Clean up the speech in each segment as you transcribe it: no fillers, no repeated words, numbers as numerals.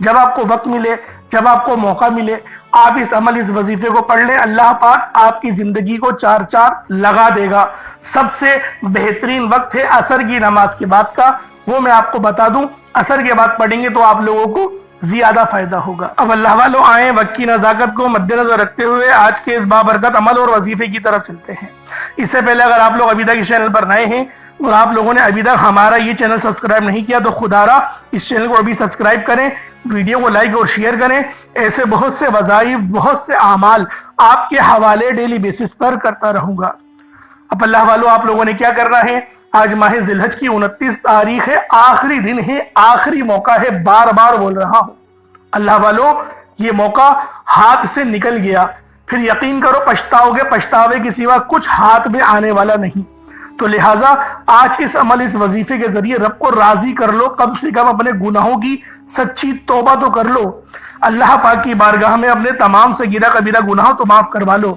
جب آپ کو وقت ملے، جب آپ کو موقع ملے، آپ اس عمل، اس وظیفے کو پڑھ لیں، اللہ پاک آپ کی زندگی کو چار چار لگا دے گا۔ سب سے بہترین وقت ہے عصر کی نماز کے بعد کا، وہ میں آپ کو بتا دوں، عصر کے بعد پڑھیں گے تو آپ لوگوں کو زیادہ فائدہ ہوگا۔ اب اللہ والوں آئیں وقت کی نزاکت کو مد نظر رکھتے ہوئے آج کے اس بابرکت عمل اور وظیفے کی طرف چلتے ہیں۔ اس سے پہلے اگر آپ لوگ ابھی تک اس چینل پر نئے ہیں اور آپ لوگوں نے ابھی تک ہمارا یہ چینل سبسکرائب نہیں کیا تو خدا را اس چینل کو ابھی سبسکرائب کریں، ویڈیو کو لائک اور شیئر کریں۔ ایسے بہت سے وظائف، بہت سے اعمال آپ کے حوالے ڈیلی بیسس پر کرتا رہوں گا۔ اب اللہ والوں آپ لوگوں نے کیا کرنا ہے، آج ماہ ذی الحج کی 29 تاریخ ہے، آخری دن ہے، آخری موقع ہے، بار بار بول رہا ہوں اللہ والوں یہ موقع ہاتھ سے نکل گیا، پھر یقین کرو پچھتاؤ گے، پچھتاوے کے سوا کچھ ہاتھ میں آنے والا نہیں۔ تو لہٰذا آج اس عمل، اس وظیفے کے ذریعے رب کو راضی کر لو، کم سے کم اپنے گناہوں کی سچی توبہ تو کر لو، اللہ پاک کی بارگاہ میں اپنے تمام صغیرہ کبیرہ گناہ تو معاف کروا لو۔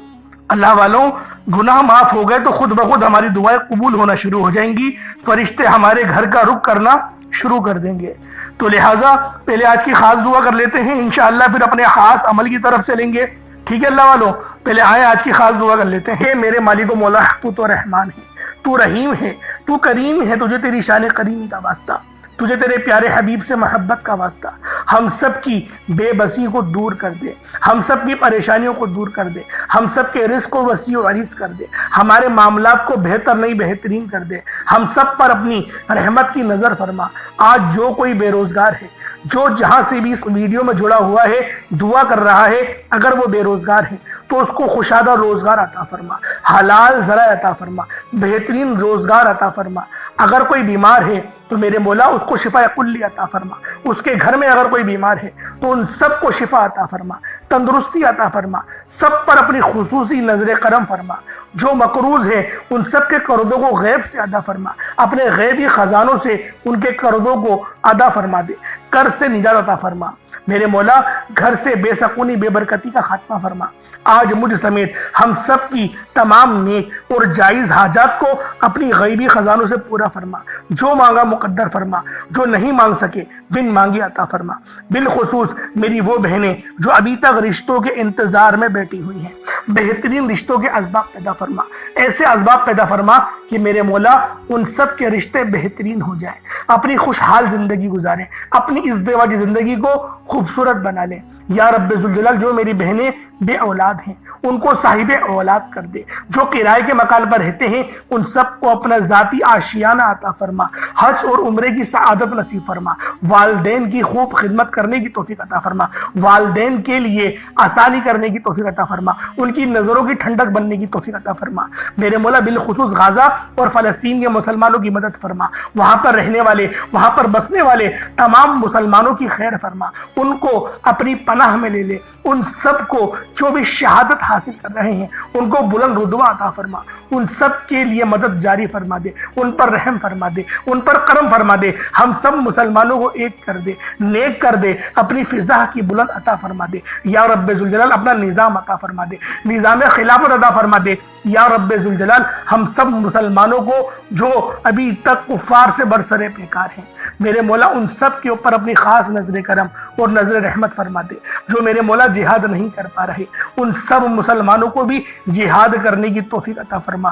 اللہ والوں گناہ معاف ہو گئے تو خود بخود ہماری دعائیں قبول ہونا شروع ہو جائیں گی، فرشتے ہمارے گھر کا رخ کرنا شروع کر دیں گے۔ تو لہٰذا پہلے آج کی خاص دعا کر لیتے ہیں، انشاءاللہ پھر اپنے خاص عمل کی طرف چلیں گے، ٹھیک ہے اللہ والوں؟ پہلے آئیں آج کی خاص دعا کر لیتے ہیں۔ میرے مالک و مولا، تو رحمان ہے، تو رحیم ہے، تو کریم ہے، تجھے تیری شان کریمی کا واسطہ، تجھے تیرے پیارے حبیب سے محبت کا واسطہ، ہم سب کی بے بسی کو دور کر دے، ہم سب کی پریشانیوں کو دور کر دے، ہم سب کے رزق کو وسیع و عریض کر دے، ہمارے معاملات کو بہتر نہیں بہترین کر دے، ہم سب پر اپنی رحمت کی نظر فرما۔ آج جو کوئی بے روزگار ہے، جو جہاں سے بھی اس ویڈیو میں جڑا ہوا ہے دعا کر رہا ہے، اگر وہ بے روزگار ہے تو اس کو خوشادہ روزگار عطا فرما، حلال ذرائع عطا فرما، بہترین روزگار عطا فرما۔ اگر کوئی بیمار ہے تو میرے مولا اس کو شفا کلی عطا فرما، اس کے گھر میں اگر کوئی بیمار ہے تو ان سب کو شفا عطا فرما، تندرستی عطا فرما، سب پر اپنی خصوصی نظر کرم فرما۔ جو مقروض ہے ان سب کے قرضوں کو غیب سے ادا فرما، اپنے غیبی خزانوں سے ان کے قرضوں کو ادا فرما دے، قرض سے نجات عطا فرما۔ میرے مولا گھر سے بے سکونی، بے برکتی کا خاتمہ فرما۔ آج مجھ سمیت ہم سب کی تمام نیک اور جائز حاجات کو اپنی غیبی خزانوں سے پورا فرما، جو مانگا مقدر فرما، جو نہیں مانگ سکے بن مانگے عطا فرما۔ بالخصوص میری وہ بہنیں جو ابھی تک رشتوں کے انتظار میں بیٹھی ہوئی ہیں، بہترین رشتوں کے اسباب پیدا فرما، ایسے اسباب پیدا فرما کہ میرے مولا ان سب کے رشتے بہترین ہو جائیں، اپنی خوشحال زندگی گزاریں، اپنی ازدواجی زندگی کو خوبصورت بنا لیں۔ یا رب ذوالجلال جو میری بہنیں بے اولاد ہیں ان کو صاحب اولاد کر دے، جو کرائے کے مکان پر رہتے ہیں ان سب کو اپنا ذاتی آشیانہ عطا فرما، حج اور عمرے کی سعادت نصیب فرما، والدین کی خوب خدمت کرنے کی توفیق عطا فرما، والدین کے لیے آسانی کرنے کی توفیق عطا فرما، ان کی نظروں کی ٹھنڈک بننے کی توفیق عطا فرما۔ میرے مولا بالخصوص غزہ اور فلسطین کے مسلمانوں کی مدد فرما، وہاں پر رہنے والے، وہاں پر بسنے والے تمام مسلمانوں کی خیر فرما، ان کو اپنی پناہ میں لے لے، ان سب کو جو بھی شہادت حاصل کر رہے ہیں ان کو بلند رتبہ عطا فرما، ان سب کے لیے مدد جاری فرما دے، ان پر رحم فرما دے، ان پر کرم فرما دے، ہم سب مسلمانوں کو ایک کر دے، نیک کر دے، اپنی فضا کی بلند عطا فرما دے۔ یا رب ذوالجلال اپنا نظام عطا فرما دے، نظام خلافت عطا فرما دے۔ یا رب ذوالجلال ہم سب مسلمانوں کو جو ابھی تک کفار سے برسر پیکار ہیں میرے مولا ان سب کے اوپر اپنی خاص نظر کرم اور نظر رحمت فرما دے۔ جو میرے مولا جہاد نہیں کر پا رہے ان سب مسلمانوں کو بھی جہاد کرنے کی توفیق عطا فرما،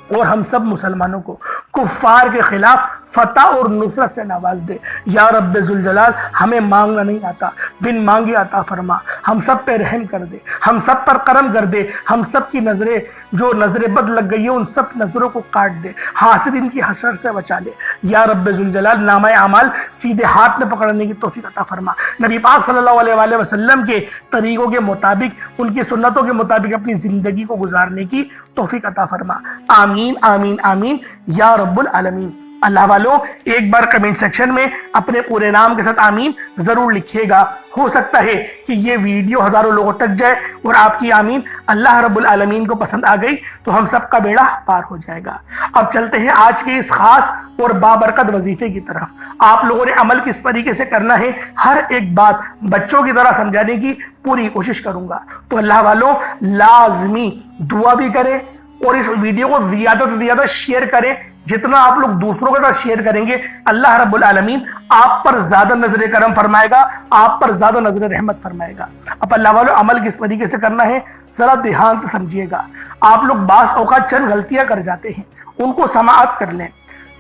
اور ہم سب مسلمانوں کو کفار کے خلاف فتح اور نصرت سے نواز دے۔ یا رب ذوالجلال ہمیں مانگنا نہیں آتا، بن مانگے عطا فرما، ہم سب پہ رحم کر دے، ہم سب پر کرم کر دے، ہم سب کی نظریں جو نظر بد لگ گئی ہے ان سب نظروں کو کاٹ دے، حاسد ان کی حسرت سے بچا لے۔ یا رب ذوالجلال نامہ اعمال سیدھے ہاتھ میں پکڑنے کی توفیق عطا فرما، نبی پاک صلی اللہ علیہ وآلہ وسلم کے طریقوں کے مطابق، ان کی سنتوں کے مطابق اپنی زندگی کو گزارنے کی توفیق عطا فرما۔ آمین آمین آمین یا رب العالمین۔ اللہ والوں ایک بار کمنٹ سیکشن میں اپنے پورے نام کے ساتھ آمین ضرور لکھیے گا، ہو سکتا ہے کہ یہ ویڈیو ہزاروں لوگوں تک جائے اور آپ کی آمین اللہ رب العالمین کو پسند آ گئی تو ہم سب کا بیڑا پار ہو جائے گا۔ اب چلتے ہیں آج کے اس خاص اور بابرکت وظیفے کی طرف۔ آپ لوگوں نے عمل کس طریقے سے کرنا ہے ہر ایک بات بچوں کی طرح سمجھانے کی پوری کوشش کروں گا، تو اللہ والوں لازمی دعا بھی کریں اور اس ویڈیو کو زیادہ سے زیادہ شیئر کریں جتنا آپ لوگ دوسروں کے ساتھ شیئر کریں گے اللہ رب العالمین آپ پر زیادہ نظر کرم فرمائے گا، آپ پر زیادہ نظر رحمت فرمائے گا۔ اب اللہ والو عمل کس طریقے سے کرنا ہے ذرا دھیان سے سمجھیے گا۔ آپ لوگ بعض اوقات چند غلطیاں کر جاتے ہیں، ان کو سماعت کر لیں۔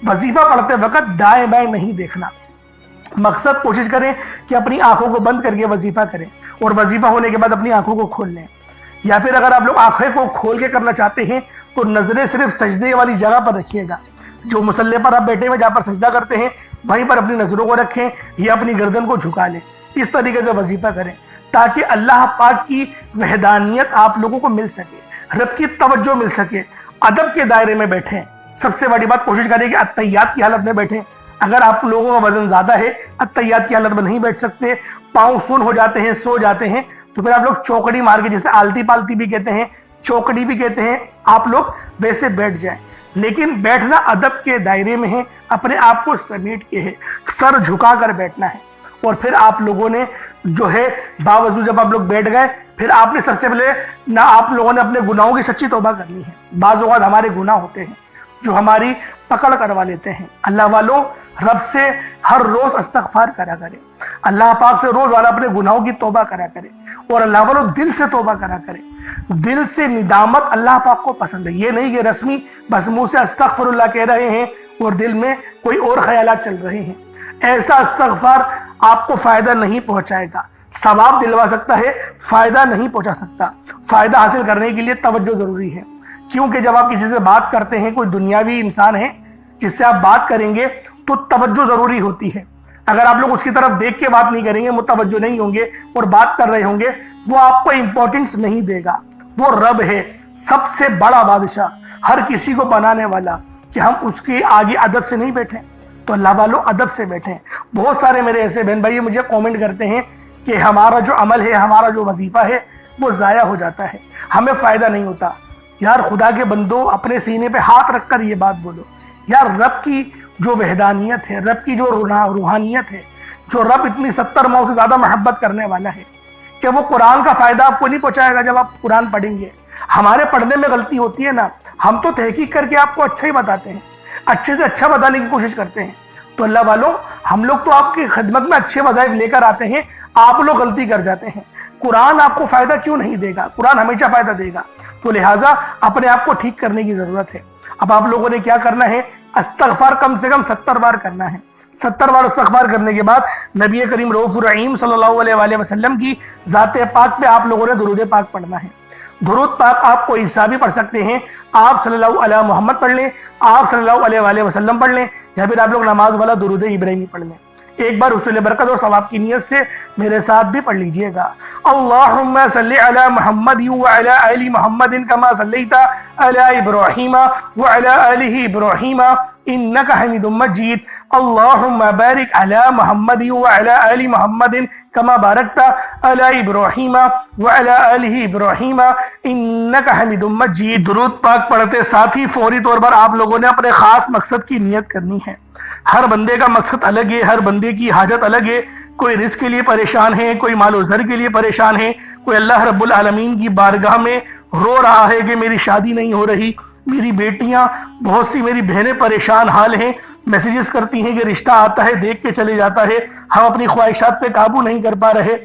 وظیفہ پڑھتے وقت دائیں بائیں نہیں دیکھنا، مقصد کوشش کریں کہ اپنی آنکھوں کو بند کر کے وظیفہ کریں، اور وظیفہ ہونے کے بعد اپنی آنکھوں کو کھول لیں۔ یا پھر اگر آپ لوگ آنکھیں کو کھول کے کرنا چاہتے ہیں تو نظریں صرف سجدے والی جگہ پر رکھیے گا، جو مصلی پر آپ بیٹھے ہوئے جہاں پر سجدہ کرتے ہیں وہیں پر اپنی نظروں کو رکھیں یا اپنی گردن کو جھکا لیں۔ اس طریقے سے وظیفہ کریں تاکہ اللہ پاک کی وحدانیت آپ لوگوں کو مل سکے، رب کی توجہ مل سکے۔ ادب کے دائرے میں بیٹھیں۔ سب سے بڑی بات کوشش کریں کہ اتحیات کی حالت میں بیٹھیں۔ اگر آپ لوگوں کا وزن زیادہ ہے، اتحیات کی حالت میں نہیں بیٹھ سکتے، پاؤں سن ہو جاتے ہیں، سو جاتے ہیں، تو پھر آپ لوگ چوکڑی مار کے، جسے آلتی پالتی بھی کہتے ہیں، چوکڑی بھی کہتے ہیں، آپ لوگ ویسے بیٹھ جائیں۔ لیکن بیٹھنا ادب کے دائرے میں ہے، اپنے آپ کو سمیٹ کے ہے، سر جھکا کر بیٹھنا ہے۔ اور پھر آپ لوگوں نے جو ہے باوضو جب آپ لوگ بیٹھ گئے، پھر آپ نے سب سے پہلے نہ آپ لوگوں نے اپنے گناہوں کی سچی توبہ کرنی ہے۔ بعض اوقات ہمارے گناہ ہوتے ہیں جو ہماری پکڑ کروا لیتے ہیں۔ اللہ والوں رب سے ہر روز استغفار کرا کرے، اللہ پاک سے روز والا اپنے گناہوں کی توبہ کرا کرے، اور اللہ والوں دل سے توبہ کرا کرے۔ دل سے ندامت اللہ پاک کو پسند ہے، یہ نہیں کہ رسمی بس منہ سے استغفر اللہ کہہ رہے ہیں اور دل میں کوئی اور خیالات چل رہے ہیں۔ ایسا استغفار آپ کو فائدہ نہیں پہنچائے گا، ثواب دلوا سکتا ہے، فائدہ نہیں پہنچا سکتا۔ فائدہ حاصل کرنے کے لیے توجہ ضروری ہے، کیونکہ جب آپ کسی سے بات کرتے ہیں، کوئی دنیاوی انسان ہے جس سے آپ بات کریں گے تو توجہ ضروری ہوتی ہے۔ اگر آپ لوگ اس کی طرف دیکھ کے بات نہیں کریں گے، متوجہ نہیں ہوں گے اور بات کر رہے ہوں گے، وہ آپ کو امپورٹنس نہیں دے گا۔ وہ رب ہے، سب سے بڑا بادشاہ، ہر کسی کو بنانے والا، کہ ہم اس کے آگے ادب سے نہیں بیٹھیں۔ تو اللہ والوں ادب سے بیٹھیں۔ بہت سارے میرے ایسے بہن بھائی مجھے کومنٹ کرتے ہیں کہ ہمارا جو عمل ہے، ہمارا جو وظیفہ ہے وہ ضائع ہو جاتا ہے، ہمیں فائدہ نہیں ہوتا۔ یار خدا کے بندو، اپنے سینے پہ ہاتھ رکھ کر یہ بات بولو، یار رب کی جو وحدانیت ہے، رب کی جو روحانیت ہے، جو رب اتنی 70 ماؤں سے زیادہ محبت کرنے والا ہے، کہ وہ قرآن کا فائدہ آپ کو نہیں پہنچائے گا جب آپ قرآن پڑھیں گے۔ ہمارے پڑھنے میں غلطی ہوتی ہے نا، ہم تو تحقیق کر کے آپ کو اچھا ہی بتاتے ہیں، اچھے سے اچھا بتانے کی کوشش کرتے ہیں۔ تو اللہ والوں ہم لوگ تو آپ کی خدمت میں اچھے وظائف لے کر آتے ہیں، آپ لوگ غلطی کر جاتے ہیں۔ قرآن آپ کو فائدہ کیوں نہیں دے گا؟ قرآن ہمیشہ فائدہ دے گا۔ تو لہٰذا اپنے آپ کو ٹھیک کرنے کی ضرورت ہے۔ اب آپ لوگوں نے کیا کرنا ہے؟ استغفار کم سے کم 70 بار کرنا ہے۔ 70 بار استغفار کرنے کے بعد نبی کریم رؤوف الرحیم صلی اللہ علیہ وآلہ وسلم کی ذات پاک پہ آپ لوگوں نے درود پاک پڑھنا ہے۔ درود پاک آپ کو عیسیٰ بھی پڑھ سکتے ہیں، آپ صلی اللہ علیہ محمد پڑھ لیں، آپ صلی اللہ علیہ وآلہ وسلم پڑھ لیں، یا پھر آپ لوگ نماز والا درود ابراہیمی پڑھ لیں۔ ایک بار حصول برکت اور ثواب کی نیت سے میرے ساتھ بھی پڑھ لیجئے گا۔ اللہم صلی علی محمد وعلی آل محمد کما صلیت علی ابراہیم وعلی آل ابراہیم انک حمید مجید۔ اللہم بارک علی محمد وعلی آل محمد کما بارکت علی ابراہیم وعلی آل ابراہیم انک حمید مجید۔ درود پاک پڑھتے ساتھ ہی فوری طور پر آپ لوگوں نے اپنے خاص مقصد کی نیت کرنی ہے۔ ہر بندے کا مقصد الگ ہے، ہر بندے کی حاجت الگ ہے۔ کوئی رزق کے لیے پریشان ہے، کوئی مال و زر کے لیے پریشان ہے، کوئی اللہ رب العالمین کی بارگاہ میں رو رہا ہے کہ میری شادی نہیں ہو رہی، میری بیٹیاں، بہت سی میری بہنیں پریشان حال ہیں، میسیجز کرتی ہیں کہ رشتہ آتا ہے دیکھ کے چلے جاتا ہے، ہم اپنی خواہشات پہ قابو نہیں کر پا رہے۔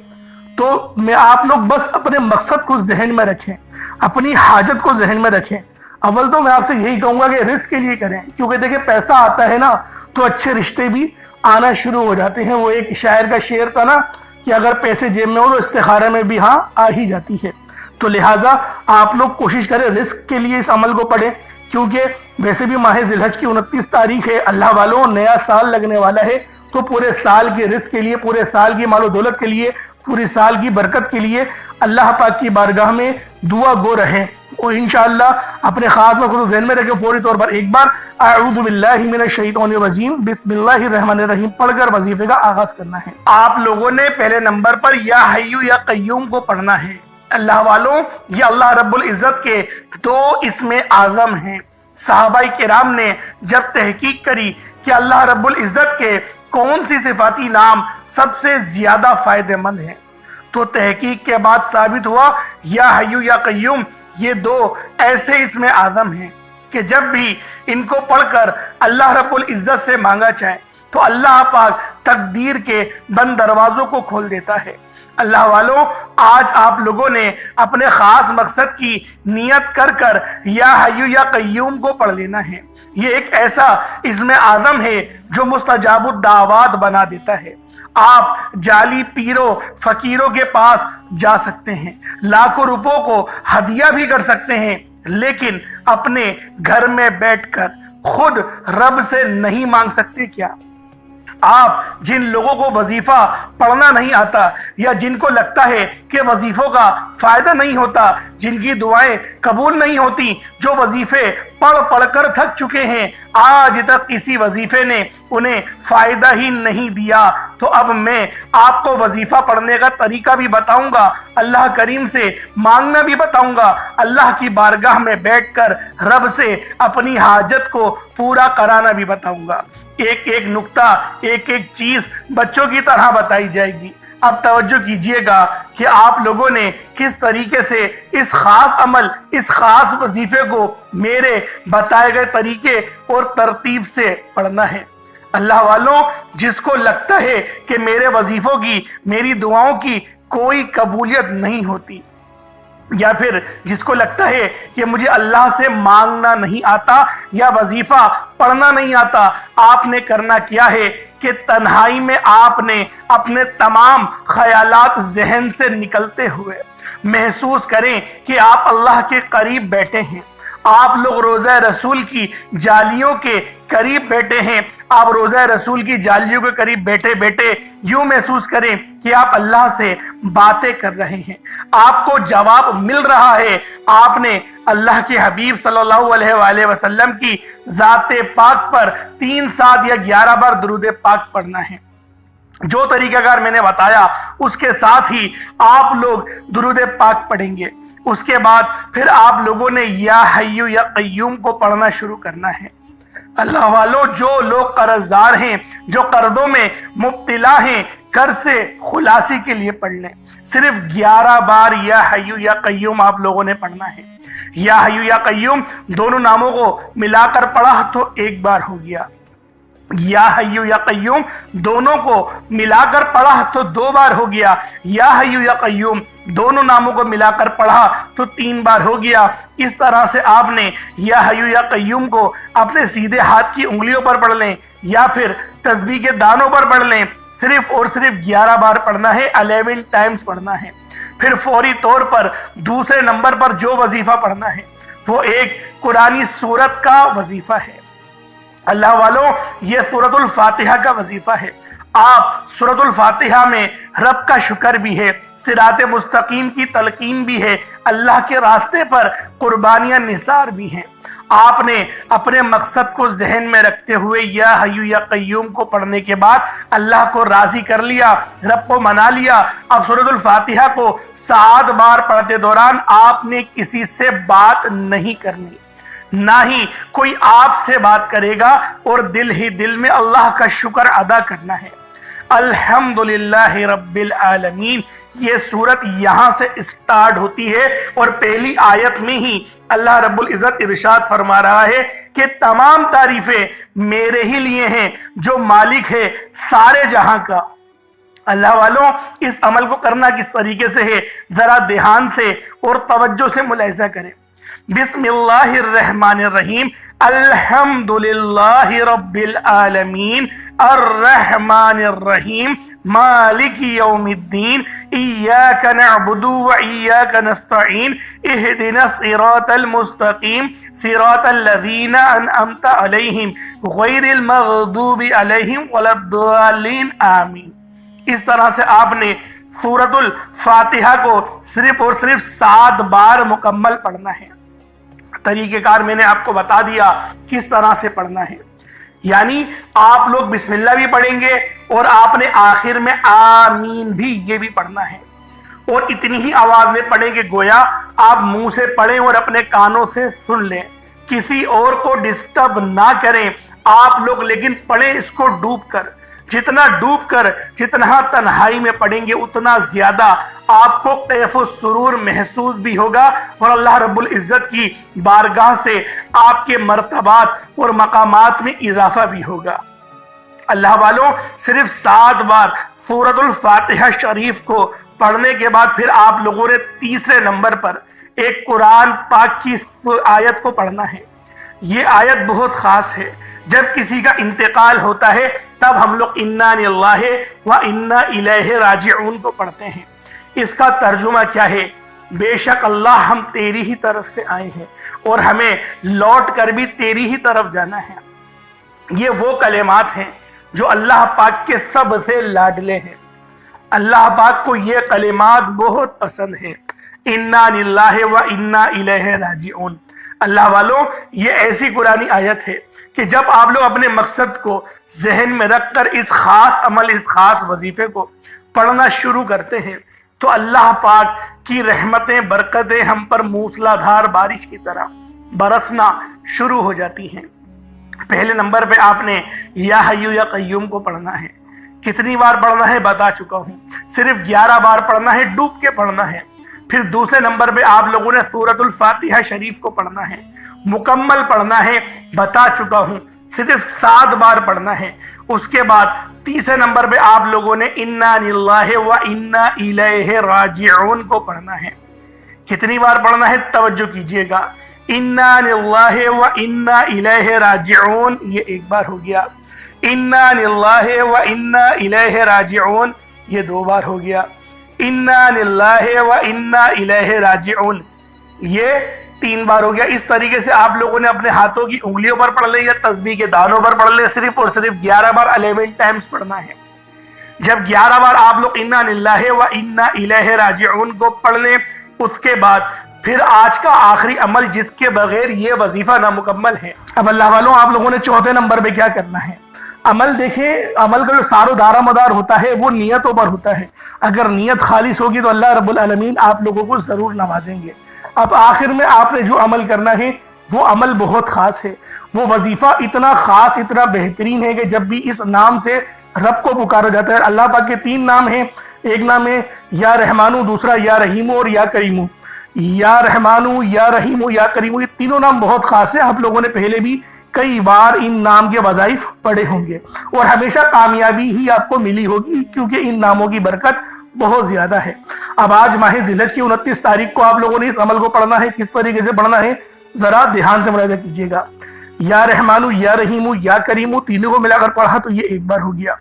تو میں آپ لوگ بس اپنے مقصد کو ذہن میں رکھیں، اپنی حاجت کو ذہن میں رکھیں۔ اول تو میں آپ سے یہی کہوں گا کہ رزق کے لیے کریں، کیونکہ دیکھیں پیسہ آتا ہے نا تو اچھے رشتے بھی آنا شروع ہو جاتے ہیں۔ وہ ایک شاعر کا شعر تھا نا کہ اگر پیسے جیب میں ہو تو استخارہ میں بھی ہاں آ ہی جاتی ہے۔ تو لہٰذا آپ لوگ کوشش کریں رزق کے لیے اس عمل کو پڑھیں، کیونکہ ویسے بھی ماہ ذی الحج کی 29 تاریخ ہے۔ اللہ والوں نیا سال لگنے والا ہے، تو پورے سال کے رزق کے لیے، پورے سال کی مال و دولت کے لیے، پوری سال کی برکت کے لیے اللہ پاک کی بارگاہ میں دعا گو رہیں، اور انشاءاللہ اپنے خاص میں خود ذہن میں رکھیں۔ فوری طور پر ایک بار اعوذ باللہ من الشیطان الرجیم بسم اللہ الرحمن الرحیم پڑھ کر وظیفے کا آغاز کرنا ہے۔ آپ لوگوں نے پہلے نمبر پر یا حی یا قیوم کو پڑھنا ہے۔ اللہ والوں یہ اللہ رب العزت کے 2 اسم اعظم ہیں۔ صحابہ کرام نے جب تحقیق کری کہ اللہ رب العزت کے کون سی صفاتی نام سب سے زیادہ فائدہ مند ہیں، تو تحقیق کے بعد ثابت ہوا یا حی یا قیوم یہ 2 ایسے اسم اعظم ہیں کہ جب بھی ان کو پڑھ کر اللہ رب العزت سے مانگا جائے تو اللہ پاک تقدیر کے بند دروازوں کو کھول دیتا ہے۔ اللہ والوں، آج آپ لوگوں نے اپنے خاص مقصد کی نیت کر کر یا حی یا قیوم کو پڑھ لینا ہے۔ یہ ایک ایسا اسم اعظم ہے جو مستجاب الدعوات بنا دیتا ہے۔ آپ جعلی پیروں فقیروں کے پاس جا سکتے ہیں، لاکھوں روپوں کو ہدیہ بھی کر سکتے ہیں، لیکن اپنے گھر میں بیٹھ کر خود رب سے نہیں مانگ سکتے کیا؟ آپ جن لوگوں کو وظیفہ پڑھنا نہیں آتا یا جن کو لگتا ہے کہ وظیفوں کا فائدہ نہیں ہوتا، جن کی دعائیں قبول نہیں ہوتی، جو وظیفے پڑھ پڑھ کر تھک چکے ہیں، آج تک کسی وظیفے نے انہیں فائدہ ہی نہیں دیا، تو اب میں آپ کو وظیفہ پڑھنے کا طریقہ بھی بتاؤں گا، اللہ کریم سے مانگنا بھی بتاؤں گا، اللہ کی بارگاہ میں بیٹھ کر رب سے اپنی حاجت کو پورا کرانا بھی بتاؤں گا۔ ایک ایک نقطہ، ایک ایک چیز بچوں کی طرح بتائی جائے گی۔ اب توجہ کیجئے گا کہ آپ لوگوں نے کس طریقے سے اس خاص عمل، اس خاص وظیفے کو میرے بتائے گئے طریقے اور ترتیب سے پڑھنا ہے۔ اللہ والوں، جس کو لگتا ہے کہ میرے وظیفوں کی، میری دعاؤں کی کوئی قبولیت نہیں ہوتی، یا پھر جس کو لگتا ہے کہ مجھے اللہ سے مانگنا نہیں آتا یا وظیفہ پڑھنا نہیں آتا، آپ نے کرنا کیا ہے کہ تنہائی میں آپ نے اپنے تمام خیالات ذہن سے نکلتے ہوئے محسوس کریں کہ آپ اللہ کے قریب بیٹھے ہیں، آپ لوگ روضہ رسول کی جالیوں کے قریب بیٹھے ہیں، آپ روضہ رسول کی جالیوں کے قریب بیٹھے بیٹھے یوں محسوس کریں کہ آپ اللہ سے باتیں کر رہے ہیں، آپ کو جواب مل رہا ہے۔ آپ نے اللہ کے حبیب صلی اللہ علیہ وآلہ وسلم کی ذات پاک پر 3 7 یا 11 بار درود پاک پڑھنا ہے۔ جو طریقہ کار میں نے بتایا اس کے ساتھ ہی آپ لوگ درود پاک پڑھیں گے۔ اس کے بعد پھر آپ لوگوں نے یا حی یا قیوم کو پڑھنا شروع کرنا ہے۔ اللہ والوں، جو لوگ قرض دار ہیں، جو قرضوں میں مبتلا ہیں، قرض سے خلاصی کے لیے پڑھ لیں۔ صرف 11 بار یا حی یا قیوم آپ لوگوں نے پڑھنا ہے۔ یا حی یا قیوم دونوں ناموں کو ملا کر پڑھا تو 1 بار ہو گیا، یا حی یا قیوم دونوں کو ملا کر پڑھا تو 2 بار ہو گیا، یا حی یا قیوم دونوں ناموں کو ملا کر پڑھا تو 3 بار ہو گیا۔ اس طرح سے آپ نے یا حی یا قیوم کو اپنے سیدھے ہاتھ کی انگلیوں پر پڑھ لیں یا پھر تسبیح کے دانوں پر پڑھ لیں، صرف اور صرف 11 بار پڑھنا ہے، 11 ٹائمز پڑھنا ہے۔ پھر فوری طور پر دوسرے نمبر پر جو وظیفہ پڑھنا ہے وہ ایک قرآنی سورت کا وظیفہ ہے۔ اللہ والوں، یہ سورۃ الفاتحہ کا وظیفہ ہے۔ آپ سورۃ الفاتحہ میں رب کا شکر بھی ہے، صراط مستقیم کی تلقین بھی ہے، اللہ کے راستے پر قربانیاں نثار بھی ہیں۔ آپ نے اپنے مقصد کو ذہن میں رکھتے ہوئے یا حی یا قیوم کو پڑھنے کے بعد اللہ کو راضی کر لیا، رب کو منا لیا۔ اب سورۃ الفاتحہ کو 7 بار پڑھتے دوران آپ نے کسی سے بات نہیں کرنی، نہ ہی کوئی آپ سے بات کرے گا، اور دل ہی دل میں اللہ کا شکر ادا کرنا ہے۔ الحمدللہ رب العالمین، یہ سورت یہاں سے اسٹارٹ ہوتی ہے، اور پہلی آیت میں ہی اللہ رب العزت ارشاد فرما رہا ہے کہ تمام تعریفیں میرے ہی لیے ہیں جو مالک ہے سارے جہاں کا۔ اللہ والوں، اس عمل کو کرنا کس طریقے سے ہے ذرا دھیان سے اور توجہ سے ملاحظہ کریں۔ بسم اللہ الرحمن الرحیم، الحمدللہ رب العالمین، الرحمن الرحیم، مالک یوم الدین، ایاک نعبد و ایاک نستعین، اہدنا الصراط المستقیم، صراط الذین انعمت علیہم غیر المغضوب علیہم ولا الضالین، آمین۔ اس طرح سے آپ نے سورۃ الفاتحہ کو صرف اور صرف 7 بار مکمل پڑھنا ہے۔ طریقہ کار میں نے آپ کو بتا دیا کس طرح سے پڑھنا ہے، یعنی آپ لوگ بسم اللہ بھی پڑھیں گے اور آپ نے آخر میں آمین بھی یہ بھی پڑھنا ہے، اور اتنی ہی آواز میں پڑھیں کہ گویا آپ منہ سے پڑھیں اور اپنے کانوں سے سن لیں، کسی اور کو ڈسٹرب نہ کریں آپ لوگ، لیکن پڑھیں اس کو ڈوب کر، جتنا ڈوب کر جتنا تنہائی میں پڑھیں گے اتنا زیادہ آپ کو کیف و سرور محسوس بھی ہوگا، اور اللہ رب العزت کی بارگاہ سے آپ کے مرتبات اور مقامات میں اضافہ بھی ہوگا۔ اللہ والوں، صرف 7 بار سورۃ الفاتحہ شریف کو پڑھنے کے بعد پھر آپ لوگوں نے تیسرے نمبر پر ایک قرآن پاک کی آیت کو پڑھنا ہے۔ یہ آیت بہت خاص ہے۔ جب کسی کا انتقال ہوتا ہے تب ہم لوگ انا للہ و انا الیہ راجعون کو پڑھتے ہیں۔ اس کا ترجمہ کیا ہے؟ بے شک اللہ ہم تیری ہی طرف سے آئے ہیں اور ہمیں لوٹ کر بھی تیری ہی طرف جانا ہے۔ یہ وہ کلمات ہیں جو اللہ پاک کے سب سے لاڈلے ہیں۔ اللہ پاک کو یہ کلمات بہت پسند ہیں، انا للہ و انا الیہ راجعون۔ اللہ والوں، یہ ایسی قرآنی آیت ہے کہ جب آپ لوگ اپنے مقصد کو ذہن میں رکھ کر اس خاص عمل، اس خاص وظیفے کو پڑھنا شروع کرتے ہیں تو اللہ پاک کی رحمتیں، برکتیں ہم پر موسلا دھار بارش کی طرح برسنا شروع ہو جاتی ہیں۔ پہلے نمبر پہ آپ نے یا حیو یا قیوم کو پڑھنا ہے۔ کتنی بار پڑھنا ہے بتا چکا ہوں، صرف 11 بار پڑھنا ہے، ڈوب کے پڑھنا ہے۔ پھر دوسرے نمبر پہ آپ لوگوں نے سورۃ الفاتحہ شریف کو پڑھنا ہے، مکمل پڑھنا ہے، بتا چکا ہوں، صرف 7 بار پڑھنا ہے۔ اس کے بعد تیسرے نمبر پہ آپ لوگوں نے انا للہ و انا الیہ راجعون کو پڑھنا ہے۔ کتنی بار پڑھنا ہے توجہ کیجئے گا، انا للہ و انا الیہ راجعون، یہ 1 بار ہو گیا۔ انا للہ و انا الیہ راجعون، یہ 2 بار ہو گیا۔ انا للہ و انا الیہ راجعون، یہ 3 بار ہو گیا۔ اس طریقے سے آپ لوگوں نے اپنے ہاتھوں کی انگلیوں پر پڑھ لے یا تسبیح کے دانوں پر پڑھ لے، صرف اور صرف 11 بار 11 ٹائمز پڑھنا ہے۔ جب 11 بار آپ لوگ انا للہ و انا الیہ راجعون کو پڑھ لیں، اس کے بعد پھر آج کا آخری عمل جس کے بغیر یہ وظیفہ نامکمل ہے۔ اب اللہ والوں، آپ لوگوں نے چوتھے نمبر پہ کیا کرنا ہے؟ عمل دیکھیں، عمل کا جو سار و دارہ مدار ہوتا ہے وہ نیتوں پر ہوتا ہے۔ اگر نیت خالص ہوگی تو اللہ رب العالمین آپ لوگوں کو ضرور نوازیں گے۔ اب آخر میں آپ نے جو عمل کرنا ہے وہ عمل بہت خاص ہے، وہ وظیفہ اتنا خاص، اتنا بہترین ہے کہ جب بھی اس نام سے رب کو پکارا جاتا ہے۔ اللہ پاک کے 3 نام ہیں، ایک نام ہے یا رحمانو، دوسرا یا رحیمو اور یا کریمو۔ یا رحمانو، یا رحیمو، یا کریمو، یہ تینوں نام بہت خاص ہیں۔ آپ لوگوں نے پہلے بھی کئی بار ان نام کے وظائف پڑھے ہوں گے اور ہمیشہ کامیابی ہی آپ کو ملی ہوگی، کیونکہ ان ناموں کی برکت بہت زیادہ ہے۔ اب آج ماہ ذی الحجہ کی 29 تاریخ کو آپ لوگوں نے اس عمل کو پڑھنا ہے۔ کس طریقے سے پڑھنا ہے ذرا دھیان سے ملاحظہ کیجیے گا۔ یا رحمانو، یا رحیمو، یا کریمو، تینوں کو ملا کر پڑھا تو یہ 1 بار ہو گیا۔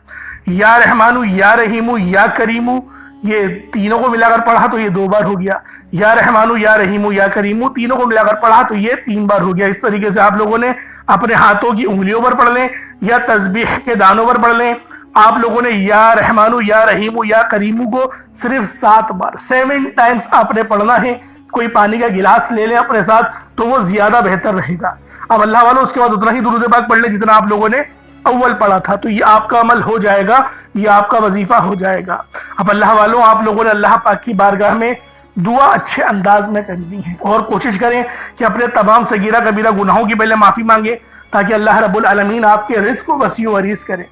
یا رحمانو، یا رحیمو، یا کریمو، یہ تینوں کو ملا کر پڑھا تو یہ 2 بار ہو گیا۔ یا رحمانو، یا رحیمو، یا کریمو، تینوں کو ملا کر پڑھا تو یہ 3 بار ہو گیا۔ اس طریقے سے آپ لوگوں نے اپنے ہاتھوں کی انگلیوں پر پڑھ لیں یا تسبیح کے دانوں پر پڑھ لیں۔ آپ لوگوں نے یا رحمانو، یا رحیمو، یا کریمو کو صرف 7 بار 7 ٹائمز آپ نے پڑھنا ہے۔ کوئی پانی کا گلاس لے لیں اپنے ساتھ تو وہ زیادہ بہتر رہے گا۔ اب اللہ والوں، اس کے بعد اتنا ہی درود پاک پڑھ لیں جتنا آپ لوگوں نے اول پڑھا تھا، تو یہ آپ کا عمل ہو جائے گا، یہ آپ کا وظیفہ ہو جائے گا۔ اب اللہ والوں، آپ لوگوں نے اللہ پاک کی بارگاہ میں دعا اچھے انداز میں کرنی ہے اور کوشش کریں کہ اپنے تمام صغیرہ کبیرہ گناہوں کی پہلے معافی مانگیں تاکہ اللہ رب العالمین آپ کے رزق کو وسیع و عریض کرے،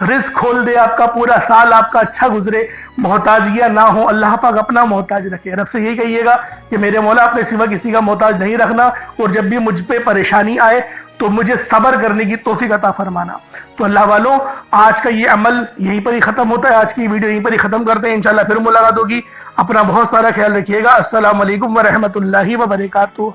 رزق کھول دے، آپ کا پورا سال آپ کا اچھا گزرے، محتاجیاں نہ ہو، اللہ پاک اپنا محتاج رکھے۔ رب سے یہی کہیے گا کہ میرے مولا اپنے سوا کسی کا محتاج نہیں رکھنا، اور جب بھی مجھ پہ پریشانی آئے تو مجھے صبر کرنے کی توفیق عطا فرمانا۔ تو اللہ والوں، آج کا یہ عمل یہیں پر ہی ختم ہوتا ہے، آج کی ویڈیو یہیں پر ہی ختم کرتے ہیں۔ انشاءاللہ پھر ملاقات ہوگی۔ اپنا بہت سارا خیال رکھیے گا۔ السلام علیکم ورحمۃ اللہ وبرکاتہ۔